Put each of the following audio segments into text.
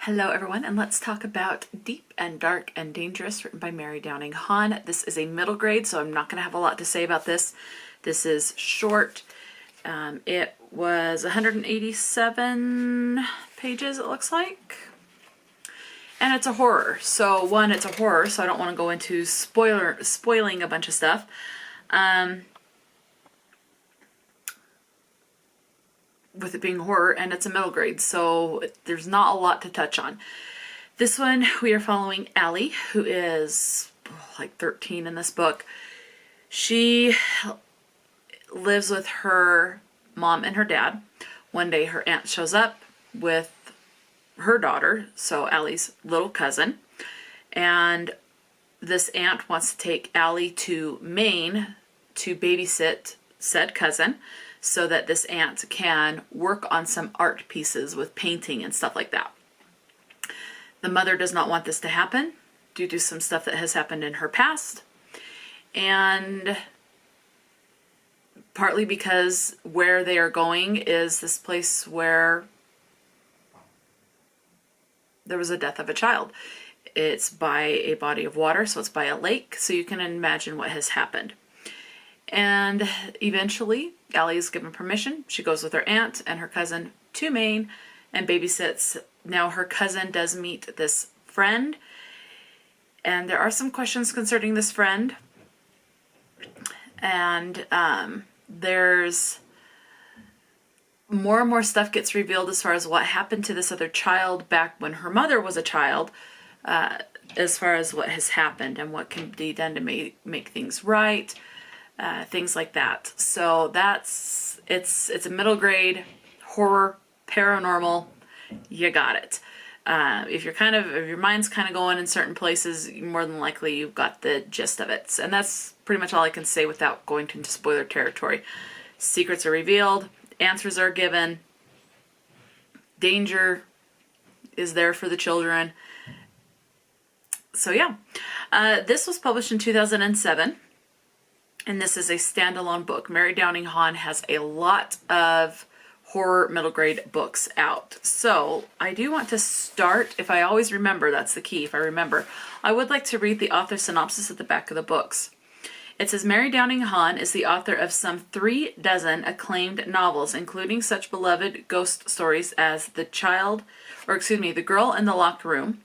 Hello everyone, and let's talk about Deep and Dark and Dangerous, written by Mary Downing Hahn. This is a middle grade, so I'm not going to have a lot to say about this. This is short. It was 187 pages, it looks like. And it's a horror. So one, it's a horror, so I don't want to go into spoiling a bunch of stuff. With it being horror, and it's a middle grade, so there's not a lot to touch on. This one, we are following Allie, who is like 13 in this book. She lives with her mom and her dad. One day her aunt shows up with her daughter, so Allie's little cousin, and this aunt wants to take Allie to Maine to babysit said cousin, so that this aunt can work on some art pieces with painting and stuff like that. The mother does not want this to happen due to some stuff that has happened in her past, and partly because where they are going is this place where there was a death of a child. It's by a body of water, so it's by a lake, so you can imagine what has happened. And eventually, Allie is given permission. She goes with her aunt and her cousin to Maine and babysits. Now her cousin does meet this friend, and there are some questions concerning this friend. And there's more and more stuff gets revealed as far as what happened to this other child back when her mother was a child, as far as what has happened and what can be done to make things right. Things like that. So it's a middle grade horror, paranormal. You got it. If your mind's kind of going in certain places, more than likely you've got the gist of it. And that's pretty much all I can say without going into spoiler territory. Secrets are revealed, answers are given, danger is there for the children. So yeah, this was published in 2007. And this is a standalone book. Mary Downing Hahn has a lot of horror middle grade books out. So I do want to start, if I always remember, that's the key, if I remember, I would like to read the author synopsis at the back of the books. It says, Mary Downing Hahn is the author of some 36 acclaimed novels, including such beloved ghost stories as The Girl in the Locked Room,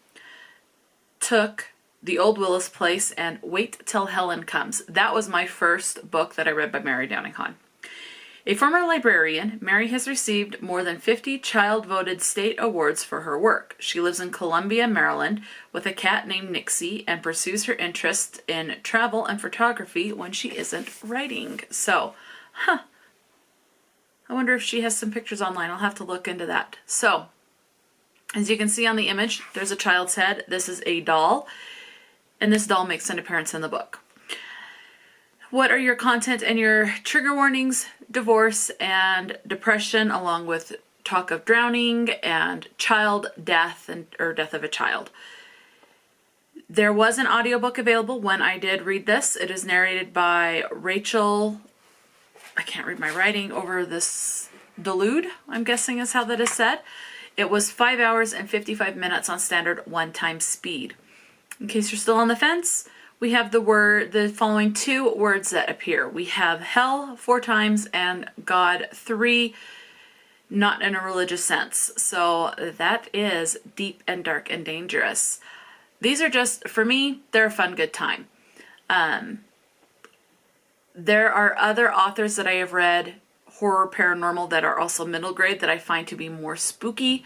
Took, The Old Willis Place, and Wait Till Helen Comes. That was my first book that I read by Mary Downing Hahn. A former librarian, Mary has received more than 50 child-voted state awards for her work. She lives in Columbia, Maryland, with a cat named Nixie, and pursues her interest in travel and photography when she isn't writing. So, I wonder if she has some pictures online. I'll have to look into that. So, as you can see on the image, there's a child's head. This is a doll. And this doll makes an appearance in the book. What are your content and your trigger warnings? Divorce and depression, along with talk of drowning and child death or death of a child. There was an audiobook available when I did read this. It is narrated by Rachel, I can't read my writing over this, Delude, I'm guessing is how that is said. It was 5 hours and 55 minutes on standard one-time speed. In case you're still on the fence, we have the following 2 words that appear. We have hell 4 times and God 3, not in a religious sense. So that is Deep and Dark and Dangerous. These are just, for me, they're a fun, good time. There are other authors that I have read, horror, paranormal, that are also middle grade that I find to be more spooky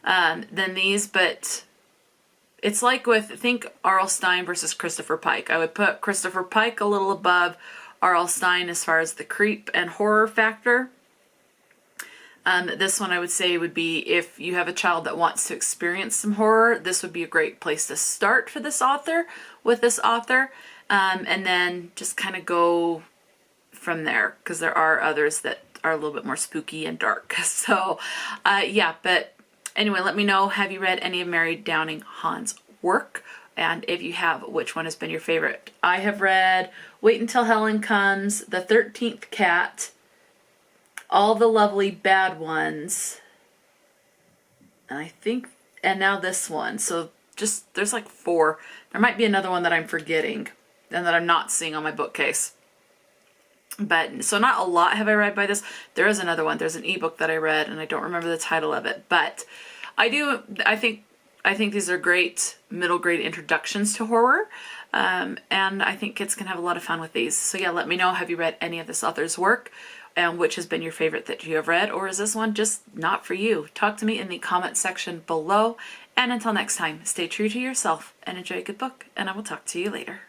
than these, but it's like think R.L. Stine versus Christopher Pike. I would put Christopher Pike a little above R.L. Stine as far as the creep and horror factor. This one I would say would be, if you have a child that wants to experience some horror, this would be a great place to start for this author, and then just kind of go from there, because there are others that are a little bit more spooky and dark. So, yeah, but anyway, let me know, have you read any of Mary Downing Hahn's work? And if you have, which one has been your favorite? I have read Wait Until Helen Comes, The 13th Cat, All the Lovely Bad Ones, and I think and now this one. So just, there's like 4. There might be another one that I'm forgetting and that I'm not seeing on my bookcase. But so not a lot have I read by this. There is another one. There's an ebook that I read and I don't remember the title of it, but I think these are great middle grade introductions to horror. And I think kids can have a lot of fun with these. So yeah, let me know, have you read any of this author's work? And which has been your favorite that you have read? Or is this one just not for you? Talk to me in the comment section below. And until next time, stay true to yourself and enjoy a good book. And I will talk to you later.